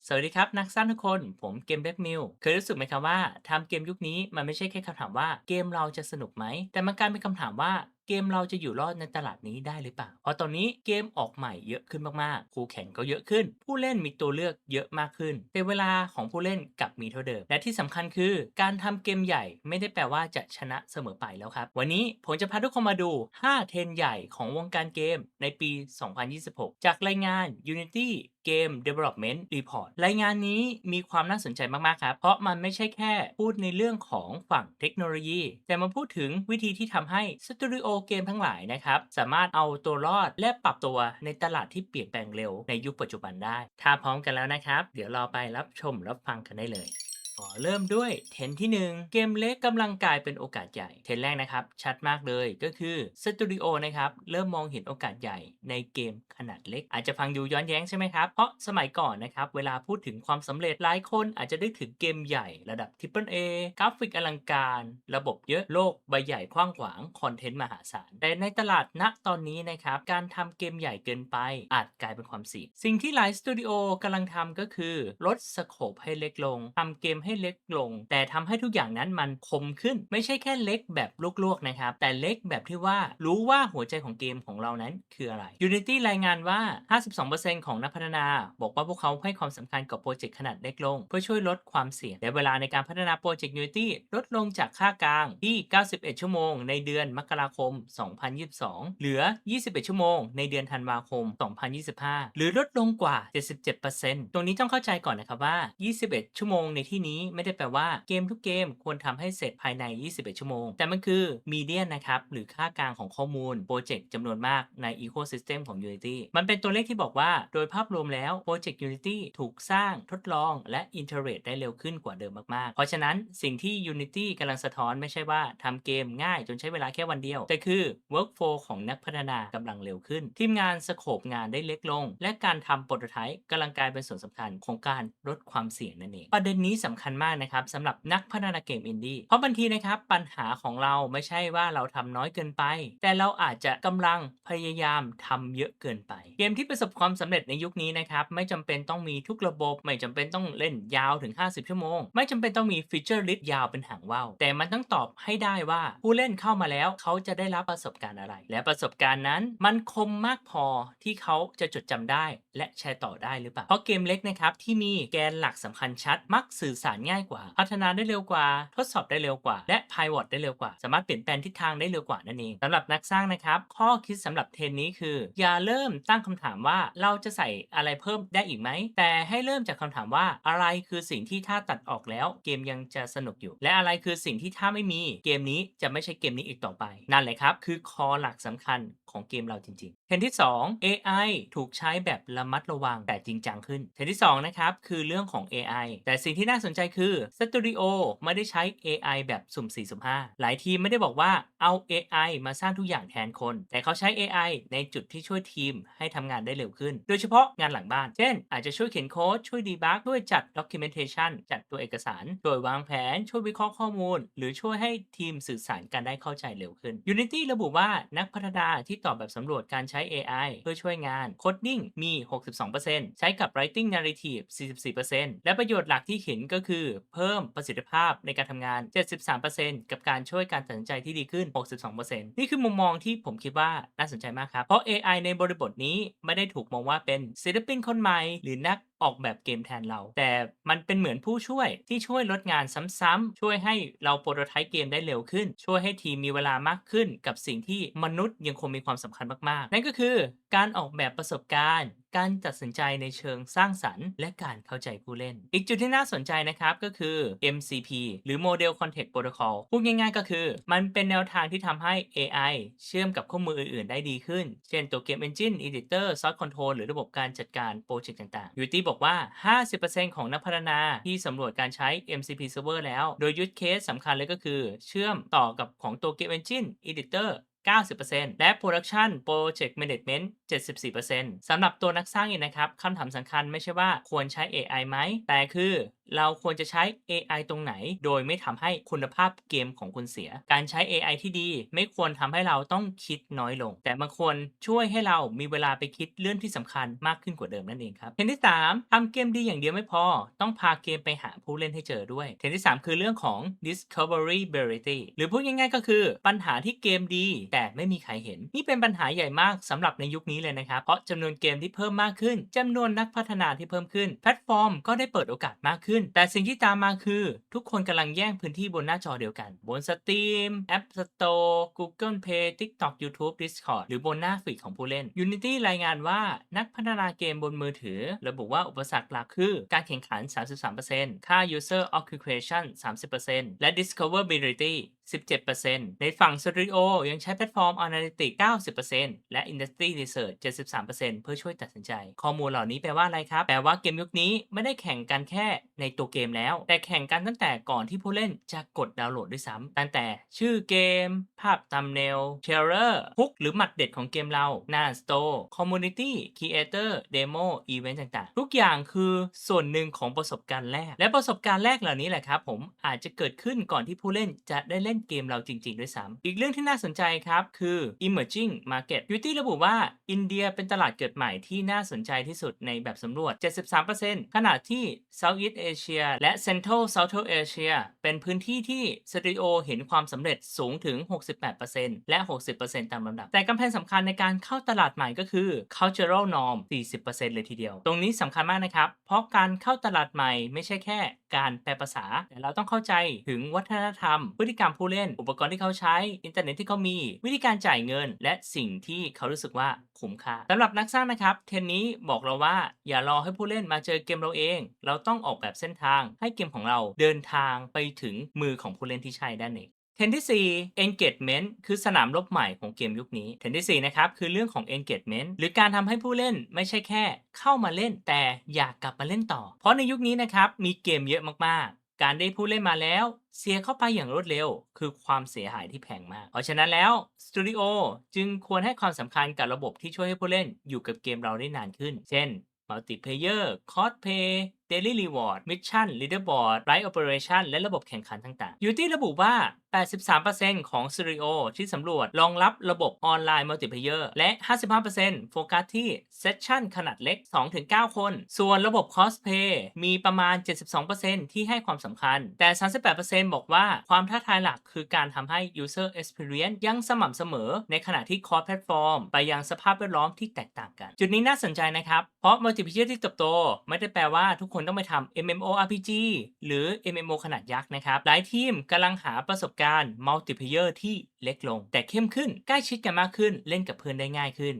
สวัสดีครับนักสร้างทุกคนผมเกมเบคมิลเคยรู้สึกไหมครับว่าทำเกมยุคนี้มันไม่ใช่แค่คำถามว่าเกมเราจะสนุกไหมแต่มันกลายเป็นคำถามว่าเกมเราจะอยู่รอดในตลาดนี้ได้หรือเปล่าเพราะตอนนี้เกมออกใหม่เยอะขึ้นมากๆคู่แข่งก็เยอะขึ้นผู้เล่นมีตัวเลือกเยอะมากขึ้นแต่เวลาของผู้เล่นกลับมีเท่าเดิมและที่สำคัญคือการทำเกมใหญ่ไม่ได้แปลว่าจะชนะเสมอไปแล้วครับวันนี้ผมจะพาทุกคนมาดู5เทรนด์ใหญ่ของวงการเกมในปี2026จากรายงาน Unity Game Development Report รายงานนี้มีความน่าสนใจมากๆครับเพราะมันไม่ใช่แค่พูดในเรื่องของฝั่งเทคโนโลยีแต่มาพูดถึงวิธีที่ทำให้สตูดิโอเกมทั้งหลายนะครับสามารถเอาตัวรอดและปรับตัวในตลาดที่เปลี่ยนแปลงเร็วในยุคปัจจุบันได้ถ้าพร้อมกันแล้วนะครับเดี๋ยวเราไปรับชมรับฟังกันได้เลยขอเริ่มด้วยเทรนด์ที่1เกมเล็กกำลังกลายเป็นโอกาสใหญ่เทรนด์แรกนะครับชัดมากเลยก็คือสตูดิโอนะครับเริ่มมองเห็นโอกาสใหญ่ในเกมขนาดเล็กอาจจะฟังดูย้อนแย้งใช่ไหมครับเพราะสมัยก่อนนะครับเวลาพูดถึงความสำเร็จหลายคนอาจจะนึกถึงเกมใหญ่ระดับ Triple A กราฟิกอลังการระบบเยอะโลกใบใหญ่กว้างขวางคอนเทนต์มหาศาลแต่ในตลาดณตอนนี้นะครับการทำเกมใหญ่เกินไปอาจกลายเป็นความเสี่ยงสิ่งที่หลายสตูดิโอกำลังทำก็คือลดสโคปให้เล็กลงทำเกมให้เล็กลงแต่ทำให้ทุกอย่างนั้นมันคมขึ้นไม่ใช่แค่เล็กแบบลวกๆนะครับแต่เล็กแบบที่ว่ารู้ว่าหัวใจของเกมของเรานั้นคืออะไร Unity รายงานว่า 52%ของนักพัฒนาบอกว่าพวกเขาให้ความสำคัญกับโปรเจกต์ขนาดเล็กลงเพื่อช่วยลดความเสี่ยงและเวลาในการพัฒนาโปรเจกต์ Unity ลดลงจากค่ากลางที่ 91 ชั่วโมงในเดือนมกราคม 2022 เหลือ 21 ชั่วโมงในเดือนธันวาคม 2025 หรือลดลงกว่า 77%ตรงนี้ต้องเข้าใจก่อนนะครับว่า 21 ชั่วโมงในที่นี้ไม่ได้แปลว่าเกมทุกเกมควรทำให้เสร็จภายใน 21 ชั่วโมงแต่มันคือมีเดียนนะครับหรือค่ากลางของข้อมูลโปรเจกต์จำนวนมากใน Ecosystem ของ Unity มันเป็นตัวเลขที่บอกว่าโดยภาพรวมแล้วโปรเจกต์ Unity ถูกสร้างทดลองและ Iterate ได้เร็วขึ้นกว่าเดิมมากๆเพราะฉะนั้นสิ่งที่ Unity กำลังสะท้อนไม่ใช่ว่าทำเกมง่ายจนใช้เวลาแค่วันเดียวแต่คือ Workflow ของนักพัฒนากำลังเร็วขึ้นทีมงานสโคปงานได้เล็กลงและการทำโปรโตไทป์กำลังกลายเป็นส่วนสำคัญของการลดความเสี่ยงนั่นเองประเด็นนี้สำคัญมากนะครับสำหรับนักพัฒนาเกมอินดี้เพราะบางทีนะครับปัญหาของเราไม่ใช่ว่าเราทำน้อยเกินไปแต่เราอาจจะกำลังพยายามทำเยอะเกินไปเกมที่ประสบความสำเร็จในยุคนี้นะครับไม่จำเป็นต้องมีทุกระบบไม่จำเป็นต้องเล่นยาวถึง50ชั่วโมงไม่จำเป็นต้องมีฟีเจอร์ลิสต์ยาวเป็นหางว่าวแต่มันต้องตอบให้ได้ว่าผู้เล่นเข้ามาแล้วเขาจะได้รับประสบการณ์อะไรและประสบการณ์นั้นมันคมมากพอที่เขาจะจดจำได้และแชร์ต่อได้หรือเปล่าเพราะเกมเล็กนะครับที่มีแกนหลักสำคัญชัดมักสื่อสารง่ายกว่าพัฒนาได้เร็วกว่าทดสอบได้เร็วกว่าและ pivot ได้เร็วกว่าสามารถเปลี่ยนแปลงทิศทางได้เร็วกว่านั่นเองสำหรับนักสร้างนะครับข้อคิดสำหรับเทรนนี้คืออย่าเริ่มตั้งคำถามว่าเราจะใส่อะไรเพิ่มได้อีกไหมแต่ให้เริ่มจากคำถามว่าอะไรคือสิ่งที่ถ้าตัดออกแล้วเกมยังจะสนุกอยู่และอะไรคือสิ่งที่ถ้าไม่มีเกมนี้จะไม่ใช่เกมนี้อีกต่อไปนั่นแหละครับคือคอหลักสำคัญของเกมเราจริงๆเทรนที่2 AI ถูกใช้แบบระมัดระวังแต่จริงจังขึ้นเทรนที่2นะครับคือเรื่องของ AI แต่สิ่งที่น่าสนใจคือสตูดิโอไม่ได้ใช้ AI แบบสุ่ม4สุ่ม5หลายทีมไม่ได้บอกว่าเอา AI มาสร้างทุกอย่างแทนคนแต่เขาใช้ AI ในจุดที่ช่วยทีมให้ทำงานได้เร็วขึ้นโดยเฉพาะงานหลังบ้านเช่นอาจจะช่วยเขียนโค้ดช่วยดีบักช่วยจัด documentation จัดตัวเอกสารช่วยวางแผนช่วยวิเคราะห์ข้อมูลหรือช่วยให้ทีมสื่อสารกันได้เข้าใจเร็วขึ้น Unity ระบุว่านักพัฒนาที่ตอบแบบสำรวจการใช้ AI เพื่อช่วยงาน Coding มี 62%ใช้กับ Writing Narrative 44%และประโยชน์หลักที่เห็นก็คือเพิ่มประสิทธิภาพในการทำงาน 73%กับการช่วยการตัดสินใจที่ดีขึ้น 62%นี่คือมุมมองที่ผมคิดว่าน่าสนใจมากครับเพราะ AI ในบริบทนี้ไม่ได้ถูกมองว่าเป็นศิลปินคนใหม่หรือนักออกแบบเกมแทนเราแต่มันเป็นเหมือนผู้ช่วยที่ช่วยลดงานซ้ำๆช่วยให้เราโปรโตไทป์เกมได้เร็วขึ้นช่วยให้ทีมมีเวลามากขึ้นกับสิ่งที่มนุษย์ยังคงมีความสำคัญมากๆนั่นก็คือการออกแบบประสบการณ์การตัดสินใจในเชิงสร้างสรรค์และการเข้าใจผู้เล่นอีกจุดที่น่าสนใจนะครับก็คือ MCP หรือ Model Context Protocol พูดง่ายๆก็คือมันเป็นแนวทางที่ทำให้ AI เชื่อมกับข้อมูลอื่นๆได้ดีขึ้นเช่นตัวเกม Engine Editor Source Control หรือระบบการจัดการโปรเจกต์ต่างๆ Unity บอกว่า 50% ของนักพัฒนาที่สำรวจการใช้ MCP Server แล้วโดย Use Case สำคัญเลยก็คือเชื่อมต่อกับของตัวเกม Engine Editor 90%และ Production Project Management 74%สำหรับตัวนักสร้างเองนะครับคำถามสำคัญไม่ใช่ว่าควรใช้ AI ไหมแต่คือ เราควรจะใช้ AI ตรงไหนโดยไม่ทำให้คุณภาพเกมของคุณเสียการใช้ AI ที่ดีไม่ควรทำให้เราต้องคิดน้อยลงแต่มันควรช่วยให้เรามีเวลาไปคิดเรื่องที่สำคัญมากขึ้นกว่าเดิมนั่นเองครับเทรนด์ที่3ทำเกมดีอย่างเดียวไม่พอต้องพาเกมไปหาผู้เล่นให้เจอด้วยเทรนด์ที่3คือเรื่องของ discoverability หรือพูดง่ายๆก็คือปัญหาที่เกมดีแต่ไม่มีใครเห็นนี่เป็นปัญหาใหญ่มากสำหรับในยุคนี้เลยนะครับเพราะจำนวนเกมที่เพิ่มมากขึ้นจำนวนนักพัฒนาที่เพิ่มขึ้นแพลตฟอร์มก็ได้เปิดโอกาสมากขึ้นแต่สิ่งที่ตามมาคือทุกคนกำลังแย่งพื้นที่บนหน้าจอเดียวกันบน Steam App Store Google Play TikTok YouTube Discord หรือบนหน้าฟีดของผู้เล่น Unity รายงานว่านักพัฒนาเกมบนมือถือระบุว่าอุปสรรคหลักคือการแข่งขัน 33% ค่า User Occupation 30% และ Discoverability 17% ในฝั่งสตูดิโอยังใช้แพลตฟอร์ม Analytics 90% และ Industry Research 73% เพื่อช่วยตัดสินใจข้อมูลเหล่านี้แปลว่าอะไรครับแปลว่าเกมยุคนี้ไม่ได้แข่งกันแค่ในตัวเกมแล้วแต่แข่งกันตั้งแต่ก่อนที่ผู้เล่นจะกดดาวน์โหลดด้วยซ้ำตั้งแต่ชื่อเกมภาพตัมเนลเทเลอร์ฮุกหรือหมัดเด็ดของเกมเราหน้าสโตร์คอมมูนิตี้ครีเอเตอร์เดโมอีเวนต์ต่างๆทุกอย่างคือส่วนหนึ่งของประสบการณ์แรกและประสบการณ์แรกเหล่านี้แหละครับผมอาจจะเกิดขึ้นก่อนที่ผู้เล่นจะได้เล่นเกมเราจริงๆด้วยซ้ำอีกเรื่องที่น่าสนใจครับคือ emerging market Beauty ระบุว่าอินเดียเป็นตลาดเกิดใหม่ที่น่าสนใจที่สุดในแบบสำรวจ 73% ขณะที่ Southeast Asia และ Central South Asia เป็นพื้นที่ที่สตูดิโอเห็นความสำเร็จสูงถึง 68% และ 60% ตามลำดับแต่กำแพงสำคัญในการเข้าตลาดใหม่ก็คือ cultural norm 40% เลยทีเดียวตรงนี้สำคัญมากนะครับเพราะการเข้าตลาดใหม่ไม่ใช่แค่การแปลภาษาแต่เราต้องเข้าใจถึงวัฒนธรรมพฤติกรรมผู้เล่นอุปกรณ์ที่เขาใช้อินเทอร์เน็ตที่เขามีวิธีการจ่ายเงินและสิ่งที่เขารู้สึกว่าคุ้มค่าสำหรับนักสร้างนะครับเทรนด์นี้บอกเราว่าอย่ารอให้ผู้เล่นมาเจอเกมเราเองเราต้องออกแบบเส้นทางให้เกมของเราเดินทางไปถึงมือของผู้เล่นที่ใช่ด้านเองเทรนด์ที่ 4 engagement คือสนามรบใหม่ของเกมยุคนี้เทรนด์ที่ 4 นะครับคือเรื่องของ engagement หรือการทำให้ผู้เล่นไม่ใช่แค่เข้ามาเล่นแต่อยากกลับมาเล่นต่อเพราะในยุคนี้นะครับมีเกมเยอะมากๆการได้ผู้เล่นมาแล้วเสียเข้าไปอย่างรวดเร็วคือความเสียหายที่แพงมากเพราะฉะนั้นแล้วสตูดิโอจึงควรให้ความสำคัญกับระบบที่ช่วยให้ผู้เล่นอยู่กับเกมเราได้นานขึ้นเช่น Multiplayer Cosplay Daily Reward Mission Leaderboard Live Operation และระบบแข่งขันต่างๆ Unity ระบุว่า 83% ของสตูดิโอที่สำรวจรองรับระบบออนไลน์มัลติเพลเยอร์และ 55% โฟกัสที่เซสชั่นขนาดเล็ก 2-9 คน ส่วนระบบคอสเพย์มีประมาณ 72% ที่ให้ความสำคัญ แต่ 38% บอกว่าความท้าทายหลักคือการทำให้ User Experience ยังสม่ำเสมอในขณะที่คอร์สแพลตฟอร์มไปยังสภาพแวดล้อมที่แตกต่างกัน จุดนี้น่าสนใจนะครับ เพราะมัลติเพลเยอร์ที่เติบโตไม่ได้แปลว่าทุกคนต้องไปทำ MMORPG หรือ MMO ขนาดยักษ์นะครับหลายทีมกำลังหาประสบการณ์มัลติเพลเยอร์ที่เล็กลงแต่เข้มขึ้นใกล้ชิดกันมากขึ้นเล่นกับเพื่อนได้ง่ายขึ้น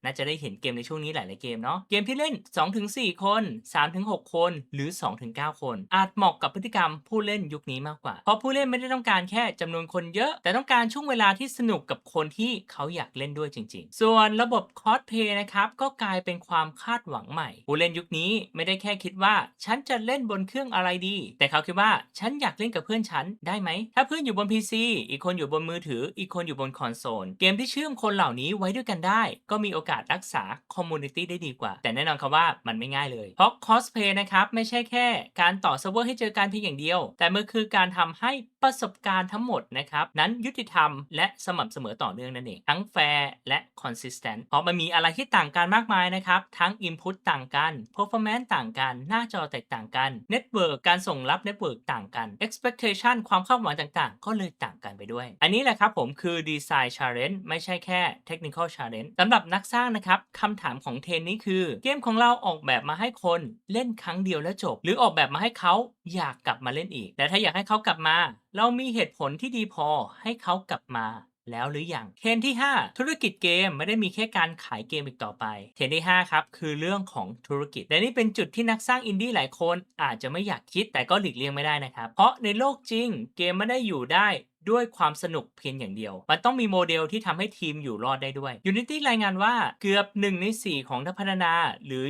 น่าจะได้เห็นเกมในช่วงนี้หลายๆเกมเนาะเกมที่เล่น 2-4 คน 3-6 คนหรือ 2-9 คนอาจเหมาะกับพฤติกรรมผู้เล่นยุคนี้มากกว่าเพราะผู้เล่นไม่ได้ต้องการแค่จำนวนคนเยอะแต่ต้องการช่วงเวลาที่สนุกกับคนที่เขาอยากเล่นด้วยจริงๆส่วนระบบคอสเพย์นะครับก็กลายเป็นความคาดหวังใหม่ผู้เล่นยุคนี้ไม่ได้แค่คิดว่าฉันจะเล่นบนเครื่องอะไรดีแต่เขาคิดว่าฉันอยากเล่นกับเพื่อนฉันได้ไหมถ้าเพื่อนอยู่บน PC อีกคนอยู่บนมือถืออีกคนอยู่บนคอนโซลเกมที่เชื่อมคนเหล่านี้ไว้ด้วยกันได้ก็มีโอกาสรักษาคอมมูนิตี้ได้ดีกว่าแต่แน่นอนครับว่ามันไม่ง่ายเลยเพราะคอสเพย์นะครับไม่ใช่แค่การต่อเซิร์ฟเวอร์ให้เจอกันเพียงอย่างเดียวแต่มันคือการทำให้ประสบการณ์ทั้งหมดนะครับนั้นยุติธรรมและสม่ำเสมอต่อเนื่องนั่นเองทั้งแฟร์และ consistent เพราะมันมีอะไรที่ต่างกันมากมายนะครับทั้ง input ต่างกัน performance ต่างกันหน้าจอแตกต่างกัน network การส่งรับ network ต่างกัน expectation ความคาดหวังต่างๆก็เลยต่างกันไปด้วยอันนี้แหละครับผมคือ design challenge ไม่ใช่แค่ technical challenge สำหรับนักสร้างนะครับคำถามของเทรนนี้คือเกมของเราออกแบบมาให้คนเล่นครั้งเดียวแล้วจบหรือออกแบบมาให้เขาอยากกลับมาเล่นอีกและถ้าอยากให้เขากลับมาเรามีเหตุผลที่ดีพอให้เขากลับมาแล้วหรือยังเทรนที่ 5 ธุรกิจเกมไม่ได้มีแค่การขายเกมอีกต่อไปเทรนที่ 5 ครับคือเรื่องของธุรกิจและนี่เป็นจุดที่นักสร้างอินดี้หลายคนอาจจะไม่อยากคิดแต่ก็หลีกเลี่ยงไม่ได้นะครับเพราะในโลกจริงเกมไม่ได้อยู่ได้ ด้วยความสนุกเพียงอย่างเดียวมันต้องมีโมเดลที่ทำให้ทีมอยู่รอดได้ด้วย Unity รายงานว่าเกือบ1ใน4ของนักพัฒนาหรือ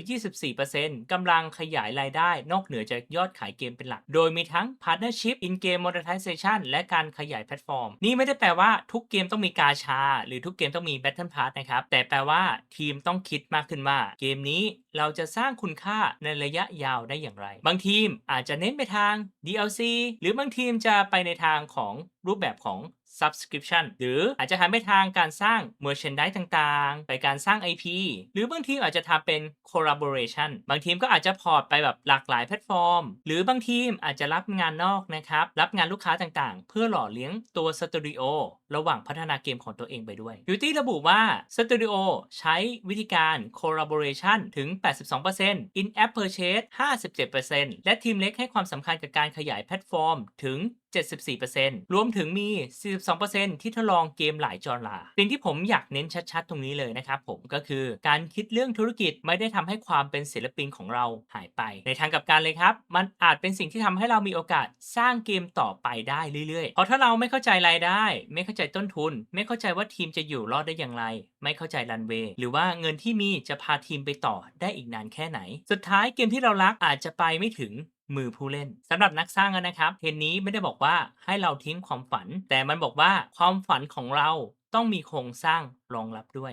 24% กำลังขยายรายได้นอกเหนือจากยอดขายเกมเป็นหลักโดยมีทั้ง Partnership In-Game Monetization และการขยายแพลตฟอร์มนี่ไม่ได้แปลว่าทุกเกมต้องมีกาชาหรือทุกเกมต้องมี Battle Pass นะครับแต่แปลว่าทีมต้องคิดมากขึ้นว่าเกมนี้เราจะสร้างคุณค่าในระยะยาวได้อย่างไรบางทีมอาจจะเน้นไปทาง DLC หรือบางทีมจะไปในทางของรูปแบบของ Subscription หรืออาจจะทำไปทางการสร้าง Merchandise ต่างๆไปการสร้าง IP หรือบางทีมอาจจะทำเป็น Collaboration บางทีมก็อาจจะพอร์ตไปแบบหลากหลายแพลตฟอร์มหรือบางทีมอาจจะรับงานนอกนะครับรับงานลูกค้าต่างๆเพื่อหล่อเลี้ยงตัวสตูดิโอระหว่างพัฒนาเกมของตัวเองไปด้วย Beauty ระบุว่าสตูดิโอใช้วิธีการ Collaboration ถึง 82% In-App Purchase 57% และทีมเล็กให้ความสำคัญกับการขยายแพลตฟอร์มถึง 74% รวมถึงมี 42% ที่ทดลองเกมหลายจอร์ราสิ่งที่ผมอยากเน้นชัดๆตรงนี้เลยนะครับผมก็คือการคิดเรื่องธุรกิจไม่ได้ทำให้ความเป็นศิลปินของเราหายไปในทางกลับกันเลยครับมันอาจเป็นสิ่งที่ทำให้เรามีโอกาสสร้างเกมต่อไปได้เรื่อยๆเพราะถ้าเราไม่เข้าใจรายได้ไม่เข้าใจต้นทุนไม่เข้าใจว่าทีมจะอยู่รอดได้อย่างไรไม่เข้าใจรันเวย์หรือว่าเงินที่มีจะพาทีมไปต่อได้อีกนานแค่ไหนสุดท้ายเกมที่เรารักอาจจะไปไม่ถึงมือผู้เล่นสำหรับนักสร้างนะครับเทรนนี้ไม่ได้บอกว่าให้เราทิ้งความฝันแต่มันบอกว่าความฝันของเราต้องมีโครงสร้างรองรับด้วย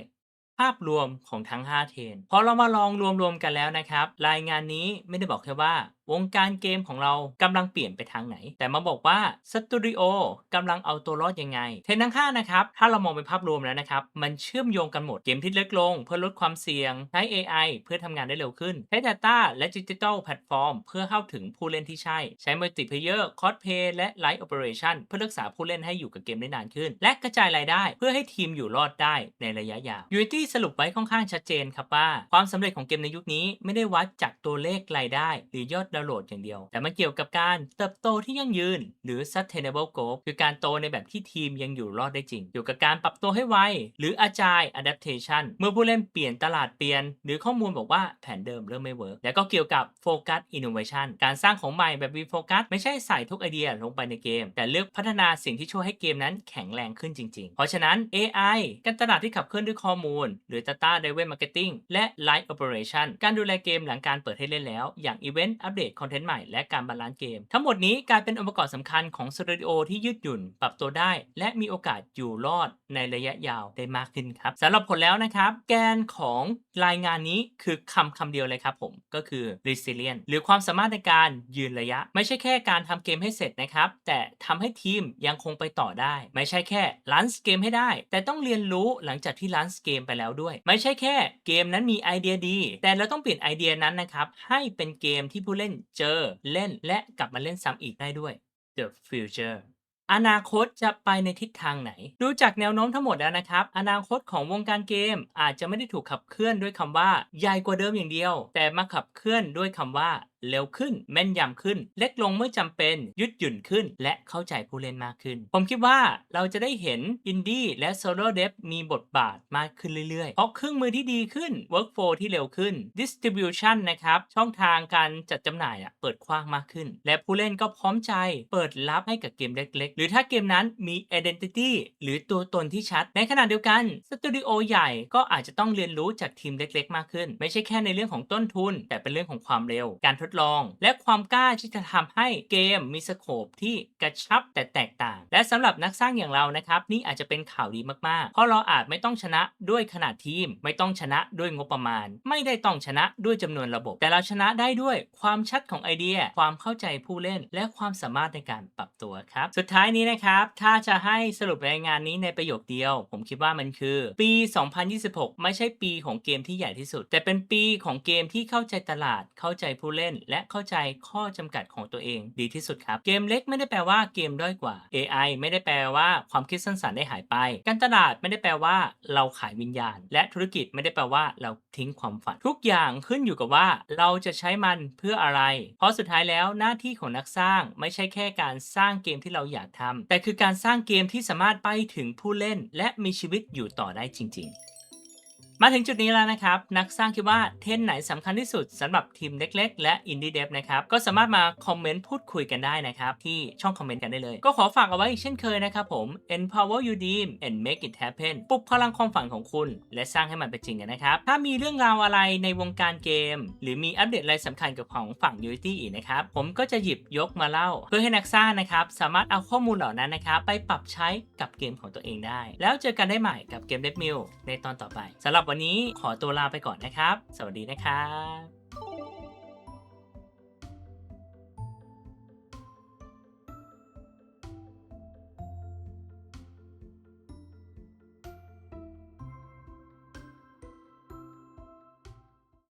ภาพรวมของทั้ง5เทรนพอเรามาลองรวมๆกันแล้วนะครับรายงานนี้ไม่ได้บอกแค่ว่าวงการเกมของเรากำลังเปลี่ยนไปทางไหนแต่มาบอกว่าสตูดิโอกำลังเอาตัวรอดยังไงเทรนทั้ง5นะครับถ้าเรามองเป็นภาพรวมแล้วนะครับมันเชื่อมโยงกันหมดเกมที่เล็กลงเพื่อลดความเสี่ยงใช้ AI เพื่อทำงานได้เร็วขึ้นใช้ Data และ Digital Platform เพื่อเข้าถึงผู้เล่นที่ใช้ Multiplayer Crossplay และ Live Operation เพื่อรักษาผู้เล่นให้อยู่กับเกมได้นานขึ้นและกระจายรายได้เพื่อให้ทีมอยู่รอดได้ในระยะยาว Unity สรุปไว้ค่อนข้างชัดเจนครับว่าความสำเร็จของเกมในยุคนี้ไม่ได้วัดจากตัวเลขรายได้หรือยอดดาวน์โหลดอย่างเดียวแต่มันเกี่ยวกับการเติบโตที่ยั่งยืนหรือ sustainable growth คือการโตในแบบที่ทีมยังอยู่รอดได้จริงเกี่ยวกับการปรับตัวให้ไวหรือ agile adaptation เมื่อผู้เล่นเปลี่ยนตลาดเปลี่ยนหรือข้อมูลบอกว่าแผนเดิมเริ่มไม่เวิร์กแล้วก็เกี่ยวกับ focus innovation การสร้างของใหม่แบบ refocus ไม่ใช่ใส่ทุกไอเดียลงไปในเกมแต่เลือกพัฒนาสิ่งที่ช่วยให้เกมนั้นแข็งแรงขึ้นจริงๆเพราะฉะนั้น AI การตลาดที่ขับเคลื่อนด้วยข้อมูลหรือ data driven marketing และ live operation การดูแลเกมหลังการเปิดให้เล่นแล้วอย่างอีเวนต์อัปเดตคอนเทนต์ใหม่และการบาลานซ์เกมทั้งหมดนี้กลายเป็นองค์ประกอบสำคัญของสตูดิโอที่ยืดหยุ่นปรับตัวได้และมีโอกาสอยู่รอดในระยะยาวได้มากขึ้นครับสำหรับผลแล้วนะครับแกนของรายงานนี้คือคำเดียวเลยครับผมก็คือ resilient หรือความสามารถในการยืนระยะไม่ใช่แค่การทำเกมให้เสร็จนะครับแต่ทำให้ทีมยังคงไปต่อได้ไม่ใช่แค่ลันส์เกมให้ได้แต่ต้องเรียนรู้หลังจากที่ลันส์เกมไปแล้วด้วยไม่ใช่แค่เกมนั้นมีไอเดียดีแต่เราต้องเปลี่ยนไอเดียนั้นนะครับให้เป็นเกมที่ผู้เล่นเจอเล่นและกลับมาเล่นซ้ำอีกได้ด้วย The Future อนาคตจะไปในทิศทางไหนดูจากแนวโน้มทั้งหมดแล้วนะครับอนาคตของวงการเกมอาจจะไม่ได้ถูกขับเคลื่อนด้วยคำว่าใหญ่กว่าเดิมอย่างเดียวแต่มาขับเคลื่อนด้วยคำว่าเร็วขึ้นแม่นยำขึ้นเล็กลงเมื่อจำเป็นยืดหยุ่นขึ้นและเข้าใจผู้เล่นมากขึ้นผมคิดว่าเราจะได้เห็นอินดี้และโซโล่เดฟมีบทบาทมากขึ้นเรื่อยๆเพราะเครื่องมือที่ดีขึ้น Workflow ที่เร็วขึ้น Distribution นะครับช่องทางการจัดจำหน่ายเปิดกว้างมากขึ้นและผู้เล่นก็พร้อมใจเปิดรับให้กับเกมเล็กๆหรือถ้าเกมนั้นมี Identity หรือตัวตนที่ชัดในขณะเดียวกันสตูดิโอใหญ่ก็อาจจะต้องเรียนรู้จากทีมเล็กๆมากขึ้นไม่ใช่แค่ในเรื่องของต้นทุนแต่เป็นเรื่องของความเร็วการทดลองและความกล้าที่จะทำให้เกมมีสโคปที่กระชับแต่แตกต่างและสำหรับนักสร้างอย่างเรานะครับนี่อาจจะเป็นข่าวดีมากๆเพราะเราอาจไม่ต้องชนะด้วยขนาดทีมไม่ต้องชนะด้วยงบประมาณไม่ได้ต้องชนะด้วยจำนวนระบบแต่เราชนะได้ด้วยความชัดของไอเดียความเข้าใจผู้เล่นและความสามารถในการปรับตัวครับสุดท้ายนี้นะครับถ้าจะให้สรุปรายงานนี้ในประโยคเดียวผมคิดว่ามันคือปี 2026 ไม่ใช่ปีของเกมที่ใหญ่ที่สุดแต่เป็นปีของเกมที่เข้าใจตลาดเข้าใจผู้เล่นและเข้าใจข้อจำกัดของตัวเองดีที่สุดครับเกมเล็กไม่ได้แปลว่าเกมด้อยกว่า AI ไม่ได้แปลว่าความคิดสร้างสรรค์ได้หายไปการตลาดไม่ได้แปลว่าเราขายวิญญาณและธุรกิจไม่ได้แปลว่าเราทิ้งความฝันทุกอย่างขึ้นอยู่กับว่าเราจะใช้มันเพื่ออะไรเพราะสุดท้ายแล้วหน้าที่ของนักสร้างไม่ใช่แค่การสร้างเกมที่เราอยากทำแต่คือการสร้างเกมที่สามารถไปถึงผู้เล่นและมีชีวิตอยู่ต่อได้จริงๆ มาถึงจุดนี้แล้วนะครับนักสร้างคิดว่าเทรนด์ไหนสำคัญที่สุดสำหรับทีมเล็กๆและ Indie Dev นะครับก็สามารถมาคอมเมนต์พูดคุยกันได้นะครับที่ช่องคอมเมนต์กันได้เลยก็ขอฝากเอาไว้อีกเช่นเคยนะครับผม Empower your team and make it happen ปลุกพลังความฝันของคุณและสร้างให้มันเป็นจริงกันนะครับถ้ามีเรื่องราวอะไรในวงการเกมหรือมีอัปเดตอะไรสำคัญกับของฝั่ง Unity อีกนะครับผมก็จะหยิบยกมาเล่าเพื่อให้นักสร้างนะครับสามารถเอาข้อมูลเหล่านั้นนะครับไปปรับใช้กับเกมของตัวเองได้แล้วเจอกันได้ใหม่กับเกม Dev Mill ในตอนต่อไปสำหรับวันนี้ขอตัวลาไปก่อนนะครับสวัสดีนะครับ